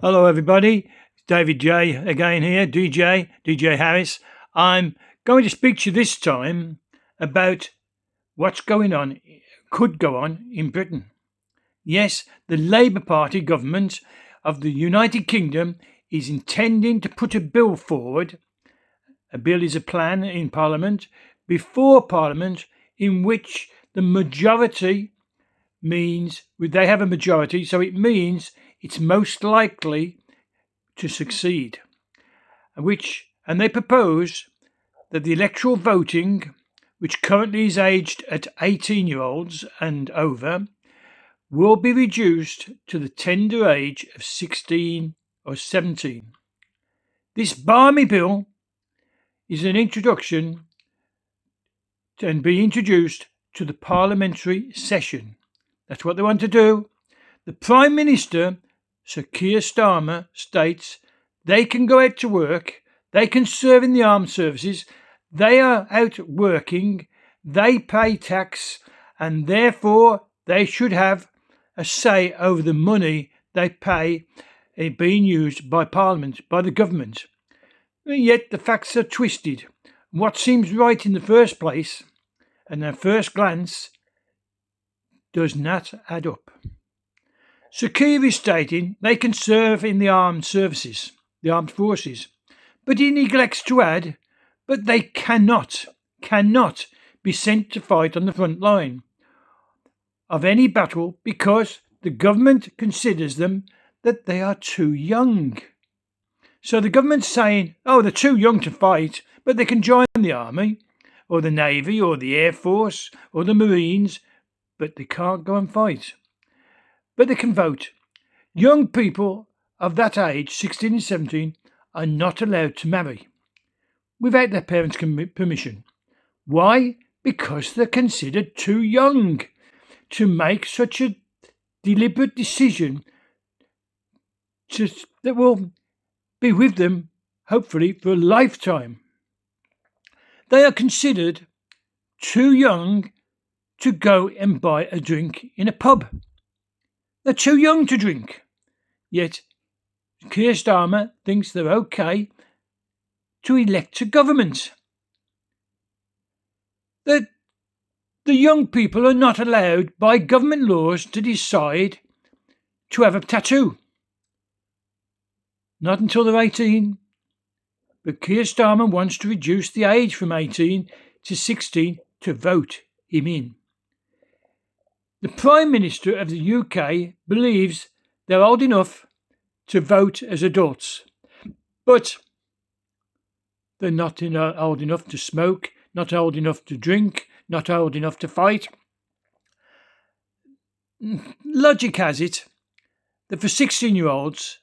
Hello, everybody. David J again here, DJ Harris. I'm going to speak to you this time about what's could go on in Britain. Yes, the Labour Party government of the United Kingdom is intending to put a bill forward. A bill is a plan in Parliament, before Parliament, in which the majority means they have a majority, so it means it's most likely to succeed. And they propose that the electoral voting, which currently is aged at 18-year-olds and over, will be reduced to the tender age of 16 or 17. This balmy bill is an introduction and be introduced to the parliamentary session. That's what they want to do. The Prime Minister, Sir Keir Starmer, states they can go out to work, they can serve in the armed services, they are out working, they pay tax, and therefore they should have a say over the money they pay being used by Parliament, by the government. Yet the facts are twisted. What seems right in the first place, and at first glance, does not add up. Sir Keir is stating they can serve in the armed services, the armed forces, but he neglects to add, but they cannot be sent to fight on the front line of any battle because the government considers them that they are too young. So the government's saying, oh, they're too young to fight, but they can join the army or the navy or the air force or the marines, but they can't go and fight. But they can vote. Young people of that age, 16 and 17, are not allowed to marry without their parents' permission. Why? Because they're considered too young to make such a deliberate decision that will be with them, hopefully, for a lifetime. They are considered too young to go and buy a drink in a pub. They're too young to drink. Yet Keir Starmer thinks they're okay to elect a government. The young people are not allowed by government laws to decide to have a tattoo. Not until they're 18. But Keir Starmer wants to reduce the age from 18 to 16 to vote him in. The Prime Minister of the UK believes they're old enough to vote as adults, but they're not old enough to smoke, not old enough to drink, not old enough to fight. Logic has it that for 16-year-olds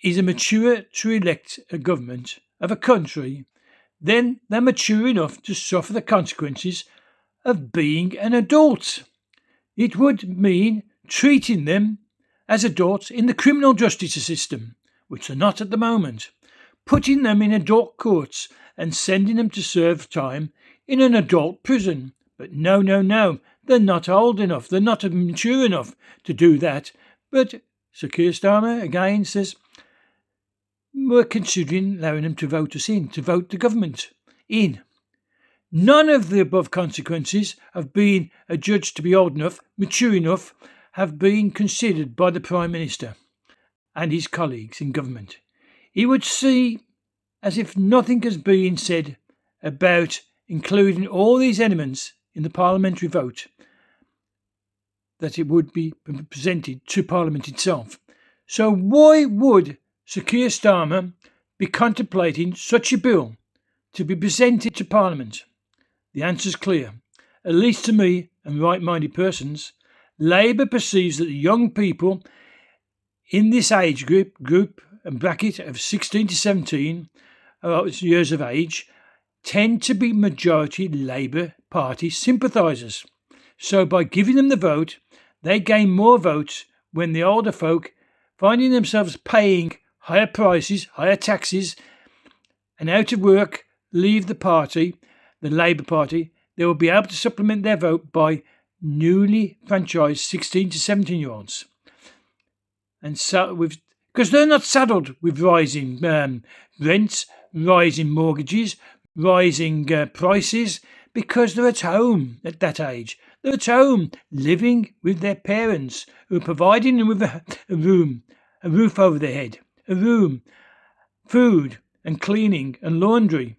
is a mature to elect a government of a country, then they're mature enough to suffer the consequences of being an adult. It would mean treating them as adults in the criminal justice system, which they're not at the moment, putting them in adult courts and sending them to serve time in an adult prison. But no, they're not old enough, they're not mature enough to do that. But Sir Keir Starmer again says, we're considering allowing them to vote us in, to vote the government in. None of the above consequences of being adjudged to be old enough, mature enough, have been considered by the Prime Minister and his colleagues in government. He would see as if nothing has been said about including all these elements in the parliamentary vote, that it would be presented to Parliament itself. So why would Sir Keir Starmer be contemplating such a bill to be presented to Parliament? The answer's clear. At least to me and right-minded persons, Labour perceives that the young people in this age group and bracket of 16 to 17 years of age tend to be majority Labour Party sympathisers. So by giving them the vote, they gain more votes when the older folk, finding themselves paying higher prices, higher taxes, and out of work, leave the party, the Labour Party. They will be able to supplement their vote by newly franchised 16 to 17-year-olds. and so because they're not saddled with rising rents, rising mortgages, rising prices, because they're at home at that age. They're at home living with their parents who are providing them with a room, a roof over their head, a room, food and cleaning and laundry.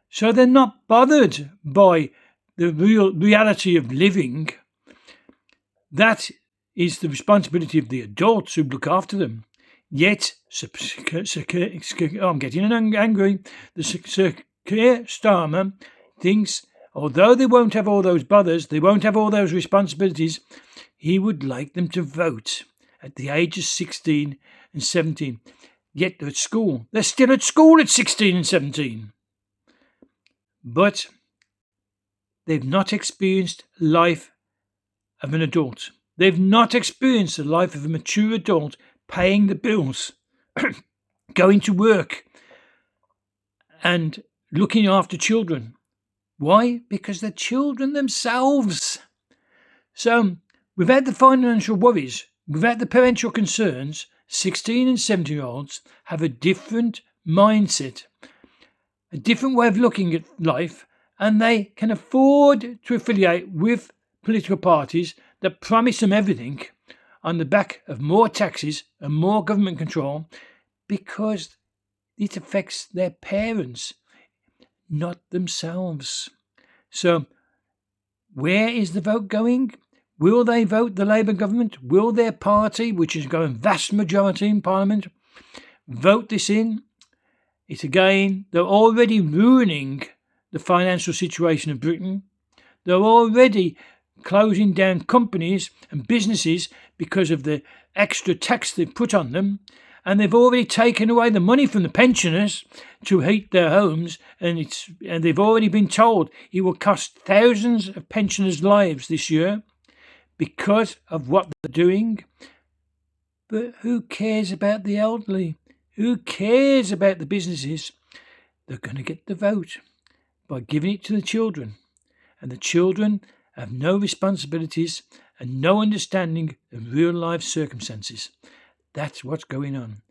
So they're not bothered by the real reality of living. That is the responsibility of the adults who look after them. Yet, I'm getting angry. The Sir Keir Starmer thinks, although they won't have all those bothers, they won't have all those responsibilities, he would like them to vote at the age of 16 and 17. Yet they're at school. They're still at school at 16 and 17. But they've not experienced life of an adult. They've not experienced the life of a mature adult paying the bills, going to work and looking after children. Why? Because they're children themselves. So, without the financial worries, without the parental concerns, 16 and 17-year-olds have a different mindset, a different way of looking at life, and they can afford to affiliate with political parties that promise them everything on the back of more taxes and more government control, because it affects their parents, not themselves. So, where is the vote going? Will they vote the Labour government? Will their party, which is going vast majority in Parliament, vote this in? It's again, they're already ruining the financial situation of Britain. They're already closing down companies and businesses because of the extra tax they've put on them. And they've already taken away the money from the pensioners to heat their homes, and they've already been told it will cost thousands of pensioners' lives this year because of what they're doing. But who cares about the elderly? Who cares about the businesses? They're going to get the vote by giving it to the children, and the children have no responsibilities and no understanding of real life circumstances. That's what's going on.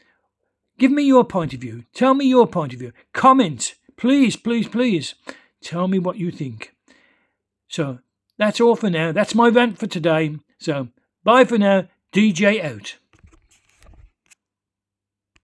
Give me your point of view. Tell me your point of view. Comment. Please, please, please. Tell me what you think. So, that's all for now. That's my rant for today. So, bye for now. DJ out.